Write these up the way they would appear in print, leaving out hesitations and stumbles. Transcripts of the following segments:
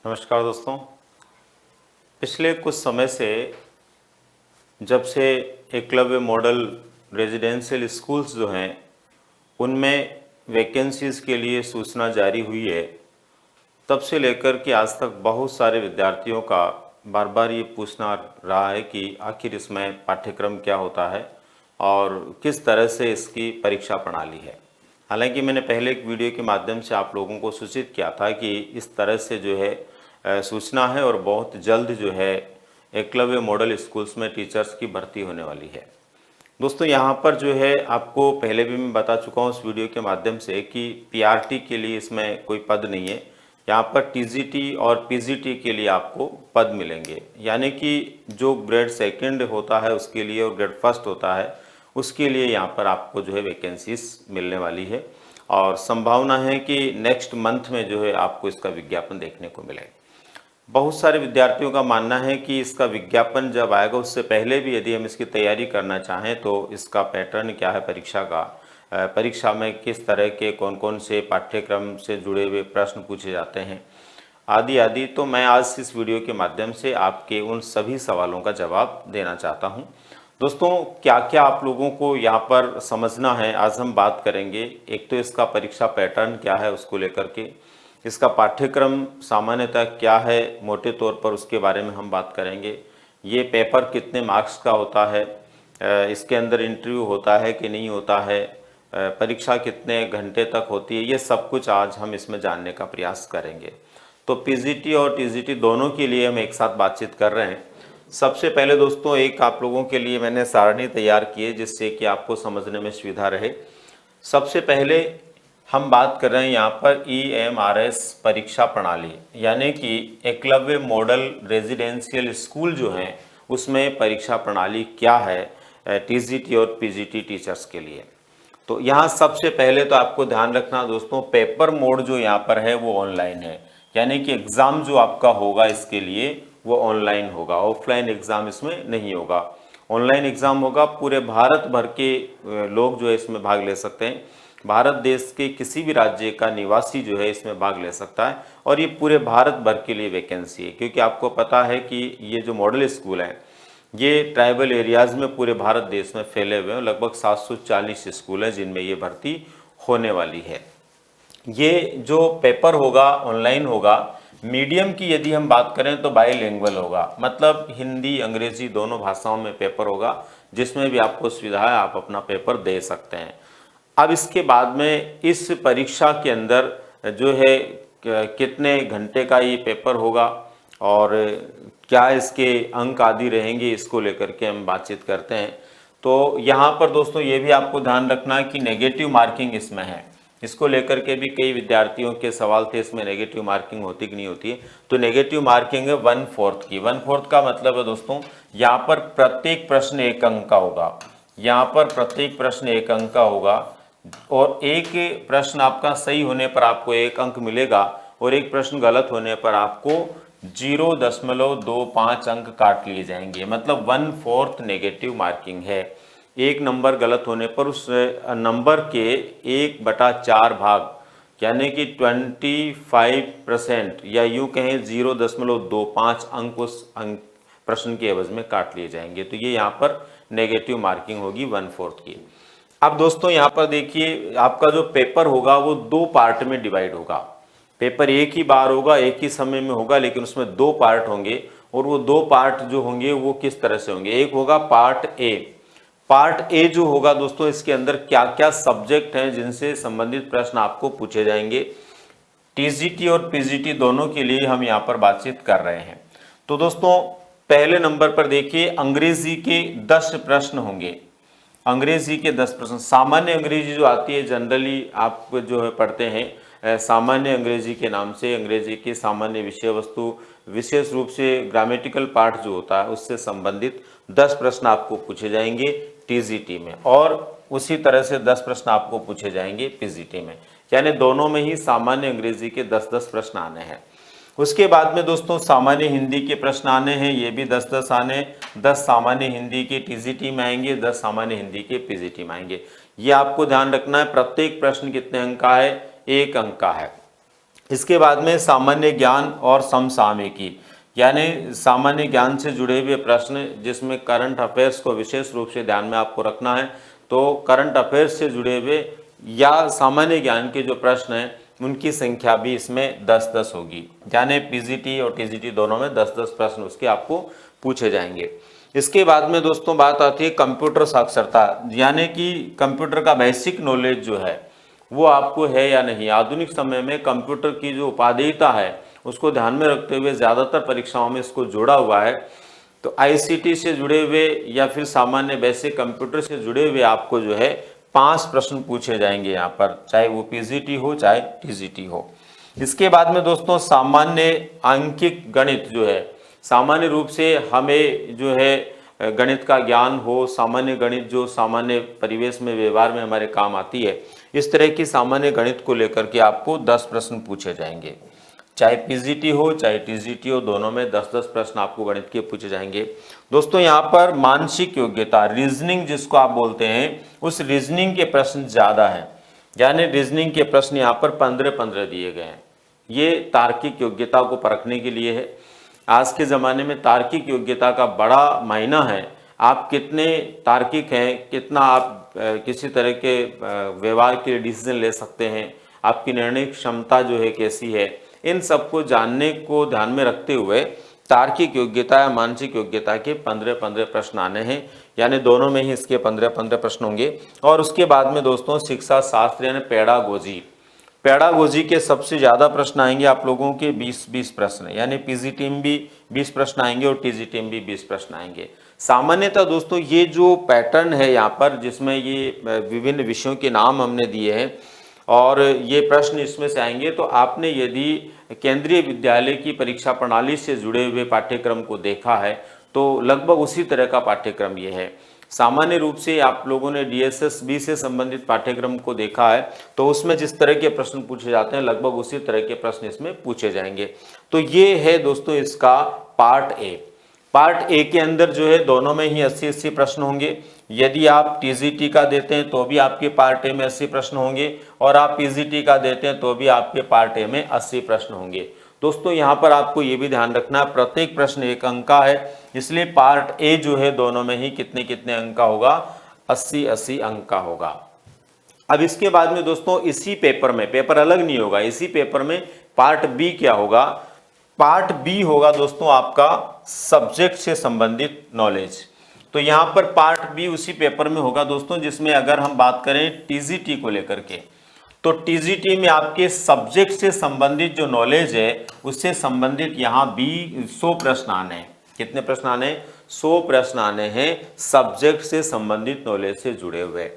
नमस्कार दोस्तों। पिछले कुछ समय से जब से एकलव्य मॉडल रेजिडेंशियल स्कूल्स जो हैं उनमें वैकेंसीज़ के लिए सूचना जारी हुई है, तब से लेकर के आज तक बहुत सारे विद्यार्थियों का बार बार ये पूछना रहा है कि आखिर इसमें पाठ्यक्रम क्या होता है और किस तरह से इसकी परीक्षा प्रणाली है। हालांकि मैंने पहले एक वीडियो के माध्यम से आप लोगों को सूचित किया था कि इस तरह से जो है सूचना है और बहुत जल्द जो है एकलव्य मॉडल स्कूल्स में टीचर्स की भर्ती होने वाली है। दोस्तों यहाँ पर जो है आपको पहले भी मैं बता चुका हूँ इस वीडियो के माध्यम से कि पीआरटी के लिए इसमें कोई पद नहीं है। यहाँ पर टीजीटी और पीजीटी के लिए आपको पद मिलेंगे, यानी कि जो ग्रेड सेकंड होता है उसके लिए और ग्रेड फर्स्ट होता है उसके लिए यहाँ पर आपको जो है वैकेंसीज मिलने वाली है और संभावना है कि नेक्स्ट मंथ में जो है आपको इसका विज्ञापन देखने को मिलेगा। बहुत सारे विद्यार्थियों का मानना है कि इसका विज्ञापन जब आएगा उससे पहले भी यदि हम इसकी तैयारी करना चाहें तो इसका पैटर्न क्या है परीक्षा का, परीक्षा में किस तरह के कौन कौन से पाठ्यक्रम से जुड़े हुए प्रश्न पूछे जाते हैं आदि आदि, तो मैं आज इस वीडियो के माध्यम से आपके उन सभी सवालों का जवाब देना चाहता हूं। दोस्तों क्या क्या आप लोगों को यहाँ पर समझना है आज हम बात करेंगे। एक तो इसका परीक्षा पैटर्न क्या है उसको लेकर के, इसका पाठ्यक्रम सामान्यतः क्या है मोटे तौर पर उसके बारे में हम बात करेंगे। ये पेपर कितने मार्क्स का होता है, इसके अंदर इंटरव्यू होता है कि नहीं होता है, परीक्षा कितने घंटे तक होती है, ये सब कुछ आज हम इसमें जानने का प्रयास करेंगे। तो पीजीटी और टीजीटी दोनों के लिए हम एक साथ बातचीत कर रहे हैं। सबसे पहले दोस्तों एक आप लोगों के लिए मैंने सारणी तैयार की है जिससे कि आपको समझने में सुविधा रहे। सबसे पहले हम बात कर रहे हैं यहाँ पर EMRS परीक्षा प्रणाली, यानी कि एकलव्य मॉडल रेजिडेंशियल स्कूल जो हैं उसमें परीक्षा प्रणाली क्या है टीजीटी और पीजीटी टीचर्स के लिए। तो यहाँ सबसे पहले तो आपको ध्यान रखना दोस्तों, पेपर मोड जो यहाँ पर है वो ऑनलाइन है, यानी कि एग्ज़ाम जो आपका होगा इसके लिए वो ऑनलाइन होगा, ऑफलाइन एग्ज़ाम इसमें नहीं होगा, ऑनलाइन एग्ज़ाम होगा। पूरे भारत भर के लोग जो है इसमें भाग ले सकते हैं। भारत देश के किसी भी राज्य का निवासी जो है इसमें भाग ले सकता है और ये पूरे भारत भर के लिए वैकेंसी है, क्योंकि आपको पता है कि ये जो मॉडल स्कूल हैं ये ट्राइबल एरियाज़ में पूरे भारत देश में फैले हुए हैं। लगभग 740 स्कूल हैं जिनमें ये भर्ती होने वाली है। ये जो पेपर होगा ऑनलाइन होगा। मीडियम की यदि हम बात करें तो बाईलिंगुअल होगा, मतलब हिंदी अंग्रेजी दोनों भाषाओं में पेपर होगा, जिसमें भी आपको सुविधा है आप अपना पेपर दे सकते हैं। अब इसके बाद में इस परीक्षा के अंदर जो है कितने घंटे का ये पेपर होगा और क्या इसके अंक आदि रहेंगे, इसको लेकर के हम बातचीत करते हैं। तो यहाँ पर दोस्तों ये भी आपको ध्यान रखना है कि नेगेटिव मार्किंग इसमें है, इसको लेकर के भी कई विद्यार्थियों के सवाल थे इसमें नेगेटिव मार्किंग होती कि नहीं होती है। तो नेगेटिव मार्किंग है 1/4 की। 1/4 का मतलब है दोस्तों यहाँ पर प्रत्येक प्रश्न 1 अंक का होगा, यहाँ पर प्रत्येक प्रश्न 1 अंक का होगा और एक प्रश्न आपका सही होने पर आपको 1 अंक मिलेगा और एक प्रश्न गलत होने पर आपको 0.25 अंक काट लिए जाएंगे, मतलब 1/4 नेगेटिव मार्किंग है। एक नंबर गलत होने पर उस नंबर के 1/4 भाग यानी कि 25% या यूं कहें 0.25 अंक उस अंक प्रश्न के एवज में काट लिए जाएंगे। तो ये यहाँ पर नेगेटिव मार्किंग होगी 1/4 की। अब दोस्तों यहाँ पर देखिए आपका जो पेपर होगा वो 2 पार्ट में डिवाइड होगा। पेपर एक ही बार होगा, एक ही समय में होगा, लेकिन उसमें 2 पार्ट होंगे और वो 2 पार्ट जो होंगे वो किस तरह से होंगे। एक होगा पार्ट ए। पार्ट ए जो होगा दोस्तों इसके अंदर क्या क्या सब्जेक्ट हैं जिनसे संबंधित प्रश्न आपको पूछे जाएंगे। टीजीटी और पीजीटी दोनों के लिए हम यहाँ पर बातचीत कर रहे हैं। तो दोस्तों पहले नंबर पर देखिए अंग्रेजी के 10 प्रश्न होंगे। अंग्रेजी के 10 प्रश्न, सामान्य अंग्रेजी जो आती है जनरली आप जो है पढ़ते हैं सामान्य अंग्रेजी के नाम से, अंग्रेजी की सामान्य विषय वस्तु विशेष रूप से ग्रामेटिकल पार्ट जो होता है उससे संबंधित 10 प्रश्न आपको पूछे जाएंगे टीजीटी में और उसी तरह से 10 प्रश्न आपको पूछे जाएंगे पीजीटी में, यानी दोनों में ही सामान्य अंग्रेजी के 10-10 प्रश्न आने हैं। उसके बाद में दोस्तों सामान्य हिंदी के प्रश्न आने हैं, ये भी 10-10 आने, 10 सामान्य हिंदी के टीजीटी में आएंगे, 10 सामान्य हिंदी के पीजीटी में आएंगे। ये आपको ध्यान रखना है। प्रत्येक प्रश्न कितने अंक का है, 1 अंक का है। इसके बाद में सामान्य ज्ञान और समसामयिकी, यानी सामान्य ज्ञान से जुड़े हुए प्रश्न जिसमें करंट अफेयर्स को विशेष रूप से ध्यान में आपको रखना है। तो करंट अफेयर्स से जुड़े हुए या सामान्य ज्ञान के जो प्रश्न हैं उनकी संख्या भी इसमें 10-10 होगी, यानी पीजीटी और टीजीटी दोनों में 10-10 प्रश्न उसके आपको पूछे जाएंगे। इसके बाद में दोस्तों बात आती है कंप्यूटर साक्षरता, यानी कि कंप्यूटर का बेसिक नॉलेज जो है वो आपको है या नहीं। आधुनिक समय में कंप्यूटर की जो उपादेयता है उसको ध्यान में रखते हुए ज़्यादातर परीक्षाओं में इसको जोड़ा हुआ है। तो आईसीटी से जुड़े हुए या फिर सामान्य बेसिक कंप्यूटर से जुड़े हुए आपको जो है 5 प्रश्न पूछे जाएंगे यहाँ पर, चाहे वो पीजीटी हो चाहे टीजीटी हो। इसके बाद में दोस्तों सामान्य अंकिक गणित जो है, सामान्य रूप से हमें जो है गणित का ज्ञान हो, सामान्य गणित जो सामान्य परिवेश में व्यवहार में हमारे काम आती है, इस तरह की सामान्य गणित को लेकर के आपको 10 प्रश्न पूछे जाएंगे। चाहे पीजीटी हो चाहे टीजीटी हो, दोनों में 10-10 प्रश्न आपको गणित के पूछे जाएंगे। दोस्तों यहाँ पर मानसिक योग्यता, रीजनिंग जिसको आप बोलते हैं, उस रीजनिंग के प्रश्न ज़्यादा हैं, यानी रीजनिंग के प्रश्न यहाँ पर 15-15 दिए गए हैं। ये तार्किक योग्यता को परखने के लिए है। आज के ज़माने में तार्किक योग्यता का बड़ा मायना है, आप कितने तार्किक हैं, कितना आप किसी तरह के व्यवहार के डिसीजन ले सकते हैं, आपकी निर्णय क्षमता जो है कैसी है, इन सबको जानने को ध्यान में रखते हुए तार्किक योग्यता या मानसिक योग्यता के 15-15 प्रश्न आने हैं, यानी दोनों में ही इसके 15-15 प्रश्न होंगे। और उसके बाद में दोस्तों शिक्षा शास्त्र यानी पेडागोजी, पेडागोजी के सबसे ज़्यादा प्रश्न आएंगे आप लोगों के 20-20 प्रश्न, यानी पीजीटी में भी 20 प्रश्न आएंगे और टीजीटी में भी 20 प्रश्न आएंगे। सामान्यतः दोस्तों ये जो पैटर्न है यहाँ पर, जिसमें ये विभिन्न विषयों के नाम हमने दिए हैं और ये प्रश्न इसमें से आएंगे, तो आपने यदि केंद्रीय विद्यालय की परीक्षा प्रणाली से जुड़े हुए पाठ्यक्रम को देखा है तो लगभग उसी तरह का पाठ्यक्रम ये है। सामान्य रूप से आप लोगों ने DSS-B से संबंधित पाठ्यक्रम को देखा है तो उसमें जिस तरह के प्रश्न पूछे जाते हैं लगभग उसी तरह के प्रश्न इसमें पूछे जाएंगे। तो ये है दोस्तों इसका पार्ट ए। पार्ट ए के अंदर जो है दोनों में ही 80-80 प्रश्न होंगे। यदि आप टीजीटी का देते हैं तो भी आपके पार्ट ए में 80 प्रश्न होंगे और आप पीजीटी का देते हैं तो भी आपके पार्ट ए में 80 प्रश्न होंगे। दोस्तों यहाँ पर आपको ये भी ध्यान रखना है प्रत्येक प्रश्न 1 अंक का है, इसलिए पार्ट ए जो है दोनों में ही कितने कितने अंक का होगा, 80-80 अंक का होगा। अब इसके बाद में दोस्तों इसी पेपर में, पेपर अलग नहीं होगा, इसी पेपर में पार्ट बी क्या होगा, पार्ट बी होगा दोस्तों आपका सब्जेक्ट से संबंधित नॉलेज। तो यहाँ पर पार्ट बी उसी पेपर में होगा दोस्तों जिसमें अगर हम बात करें टीजीटी को लेकर के, तो टीजीटी में आपके सब्जेक्ट से संबंधित जो नॉलेज है उससे संबंधित यहाँ भी 100 प्रश्न आने हैं। कितने प्रश्न आने हैं? 100 प्रश्न आने हैं सब्जेक्ट से संबंधित नॉलेज से जुड़े हुए।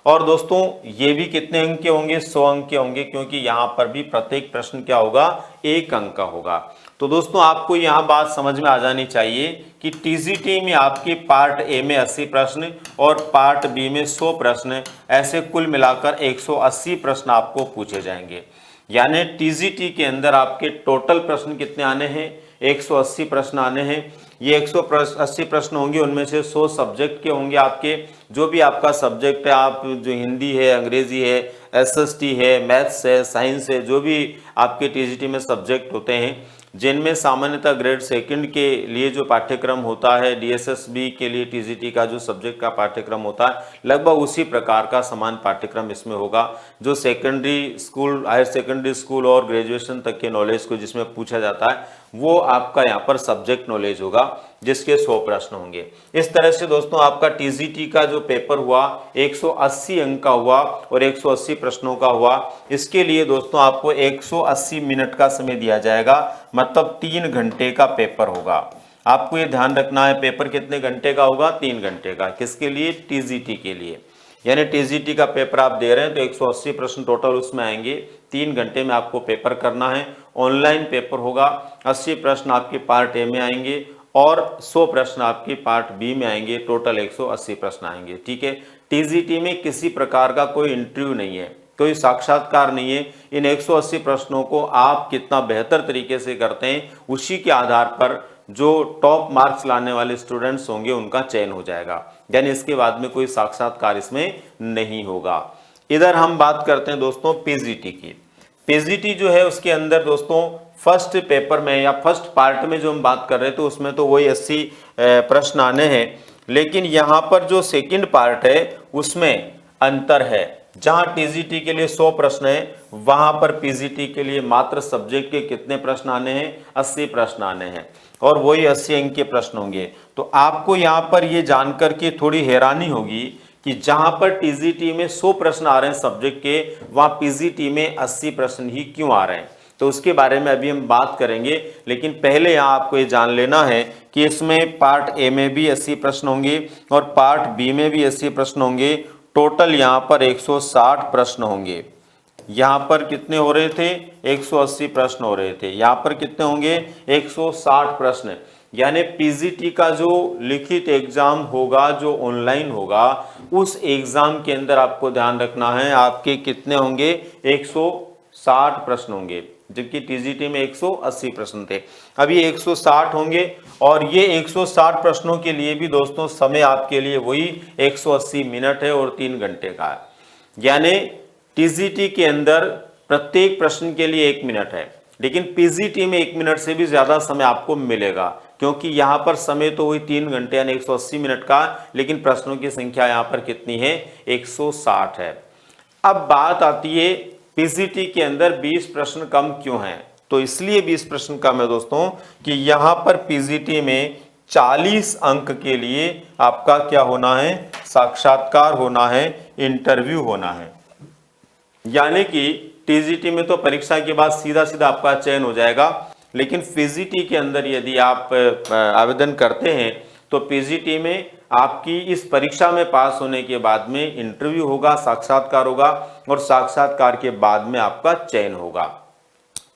और दोस्तों ये भी कितने अंक के होंगे? 100 अंक के होंगे, क्योंकि यहाँ पर भी प्रत्येक प्रश्न क्या होगा, 1 अंक का होगा। तो दोस्तों आपको यहाँ बात समझ में आ जानी चाहिए कि टीजीटी में आपके पार्ट ए में 80 प्रश्न और पार्ट बी में 100 प्रश्न, ऐसे कुल मिलाकर 180 प्रश्न आपको पूछे जाएंगे। यानी टीजीटी के अंदर आपके टोटल प्रश्न कितने आने हैं? 180 प्रश्न आने हैं। ये 180 प्रश्न होंगे, उनमें से 100 सब्जेक्ट के होंगे आपके, जो भी आपका सब्जेक्ट है, आप जो हिंदी है, अंग्रेजी है, SST है, मैथ्स है, साइंस है, जो भी आपके टीजीटी में सब्जेक्ट होते हैं, जिनमें सामान्यतः ग्रेड 2 के लिए जो पाठ्यक्रम होता है, DSS-B के लिए टीजीटी का जो सब्जेक्ट का पाठ्यक्रम होता है, लगभग उसी प्रकार का समान पाठ्यक्रम इसमें होगा। जो secondary school, higher secondary school और ग्रेजुएशन तक के नॉलेज को जिसमें पूछा जाता है वो आपका यहाँ पर सब्जेक्ट नॉलेज होगा, जिसके 100 प्रश्न होंगे। इस तरह से दोस्तों आपका टीजीटी का जो पेपर हुआ 180 अंक का हुआ और 180 प्रश्नों का हुआ। इसके लिए दोस्तों आपको 180 मिनट का समय दिया जाएगा, मतलब 3 घंटे का पेपर होगा। आपको ये ध्यान रखना है, पेपर कितने घंटे का होगा? 3 घंटे का। किसके लिए? टीजीटी के लिए। यानी टीजीटी का पेपर आप दे रहे हैं तो 180 प्रश्न टोटल उसमें आएंगे, 3 घंटे में आपको पेपर करना है। ऑनलाइन पेपर होगा, 80 प्रश्न आपके पार्ट ए में आएंगे और 100 प्रश्न आपके पार्ट बी में आएंगे, टोटल 180 प्रश्न आएंगे। ठीक है, टीजीटी में किसी प्रकार का कोई इंटरव्यू नहीं है, कोई साक्षात्कार नहीं है। इन 180 प्रश्नों को आप कितना बेहतर तरीके से करते हैं उसी के आधार पर जो टॉप मार्क्स लाने वाले स्टूडेंट्स होंगे उनका चयन हो जाएगा। यानी इसके बाद में कोई साक्षात्कार इसमें नहीं होगा। इधर हम बात करते हैं दोस्तों पीजीटी की। पीजीटी जो है उसके अंदर दोस्तों फर्स्ट पेपर में या फर्स्ट पार्ट में जो हम बात कर रहे थे उसमें तो वही 80 प्रश्न आने हैं, लेकिन यहाँ पर जो सेकंड पार्ट है उसमें अंतर है। जहां टीजीटी के लिए 100 प्रश्न है, वहां पर पीजीटी के लिए मात्र सब्जेक्ट के कितने प्रश्न आने हैं, 80 प्रश्न आने हैं, और वही 80 अंक के प्रश्न होंगे। तो आपको यहाँ पर ये जानकर के थोड़ी हैरानी होगी कि जहां पर टीजीटी में 100 प्रश्न आ रहे हैं सब्जेक्ट के, वहां पीजीटी में 80 प्रश्न ही क्यों आ रहे हैं। तो उसके बारे में अभी हम बात करेंगे, लेकिन पहले यहाँ आपको ये जान लेना है कि इसमें पार्ट ए में भी 80 प्रश्न होंगे और पार्ट बी में भी 80 प्रश्न होंगे। टोटल यहाँ पर 160 प्रश्न होंगे। यहाँ पर कितने हो रहे थे, 180 प्रश्न हो रहे थे, यहाँ पर कितने होंगे, 160 प्रश्न। यानी पीजीटी का जो लिखित एग्जाम होगा, जो ऑनलाइन होगा, उस एग्जाम के अंदर आपको ध्यान रखना है आपके कितने होंगे, 160 प्रश्न होंगे, जबकि टीजीटी में 180 प्रश्न थे। अब ये 160 होंगे और ये 160 प्रश्नों के लिए भी दोस्तों समय आपके लिए वही 180 मिनट है और 3 घंटे का है। यानी टीजीटी के अंदर प्रत्येक प्रश्न के लिए 1 मिनट है, लेकिन पीजीटी में 1 मिनट से भी ज्यादा समय आपको मिलेगा, क्योंकि यहां पर समय तो वही 3 घंटे यानी 180 मिनट का, लेकिन प्रश्नों की संख्या यहां पर कितनी है, 160 है। अब बात आती है पीजीटी के अंदर 20 प्रश्न कम क्यों हैं। तो इसलिए 20 प्रश्न कम है दोस्तों कि यहां पर पीजीटी में 40 अंक के लिए आपका क्या होना है, साक्षात्कार होना है, इंटरव्यू होना है। यानी कि टीजीटी में तो परीक्षा के बाद सीधा सीधा आपका चयन हो जाएगा, लेकिन पीजीटी के अंदर यदि आप आवेदन करते हैं तो पीजीटी में आपकी इस परीक्षा में पास होने के बाद में इंटरव्यू होगा, साक्षात्कार होगा, और साक्षात्कार के बाद में आपका चयन होगा।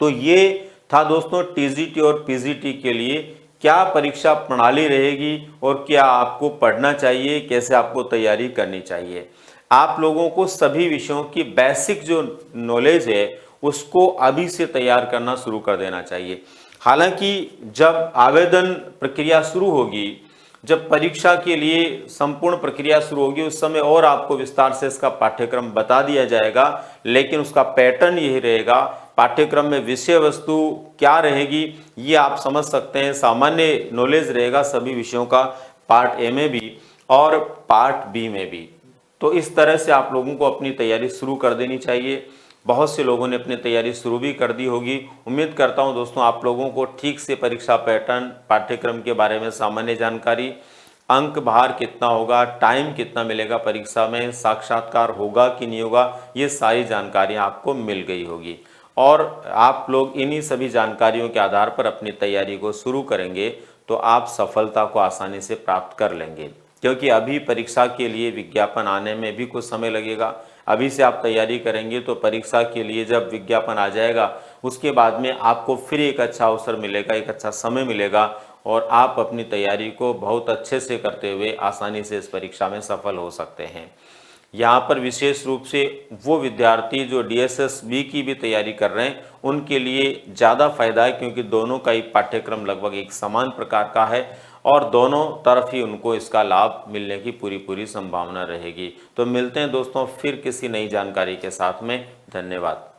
तो ये था दोस्तों टीजीटी और पीजीटी के लिए क्या परीक्षा प्रणाली रहेगी और क्या आपको पढ़ना चाहिए, कैसे आपको तैयारी करनी चाहिए। आप लोगों को सभी विषयों की बेसिक जो नॉलेज है उसको अभी से तैयार करना शुरू कर देना चाहिए। हालांकि जब आवेदन प्रक्रिया शुरू होगी, जब परीक्षा के लिए संपूर्ण प्रक्रिया शुरू होगी, उस समय और आपको विस्तार से इसका पाठ्यक्रम बता दिया जाएगा, लेकिन उसका पैटर्न यही रहेगा। पाठ्यक्रम में विषय वस्तु क्या रहेगी ये आप समझ सकते हैं, सामान्य नॉलेज रहेगा सभी विषयों का, पार्ट ए में भी और पार्ट बी में भी। तो इस तरह से आप लोगों को अपनी तैयारी शुरू कर देनी चाहिए। बहुत से लोगों ने अपनी तैयारी शुरू भी कर दी होगी। उम्मीद करता हूं दोस्तों आप लोगों को ठीक से परीक्षा पैटर्न, पाठ्यक्रम के बारे में सामान्य जानकारी, अंक भार कितना होगा, टाइम कितना मिलेगा परीक्षा में, साक्षात्कार होगा कि नहीं होगा, ये सारी जानकारियां आपको मिल गई होगी। और आप लोग इन्हीं सभी जानकारियों के आधार पर अपनी तैयारी को शुरू करेंगे तो आप सफलता को आसानी से प्राप्त कर लेंगे, क्योंकि अभी परीक्षा के लिए विज्ञापन आने में भी कुछ समय लगेगा। अभी से आप तैयारी करेंगे तो परीक्षा के लिए जब विज्ञापन आ जाएगा उसके बाद में आपको फिर एक अच्छा अवसर मिलेगा, एक अच्छा समय मिलेगा, और आप अपनी तैयारी को बहुत अच्छे से करते हुए आसानी से इस परीक्षा में सफल हो सकते हैं। यहाँ पर विशेष रूप से वो विद्यार्थी जो DSSB की भी तैयारी कर रहे हैं उनके लिए ज़्यादा फायदा है, क्योंकि दोनों का ही पाठ्यक्रम लगभग एक समान प्रकार का है और दोनों तरफ ही उनको इसका लाभ मिलने की पूरी संभावना रहेगी। तो मिलते हैं दोस्तों फिर किसी नई जानकारी के साथ में। धन्यवाद।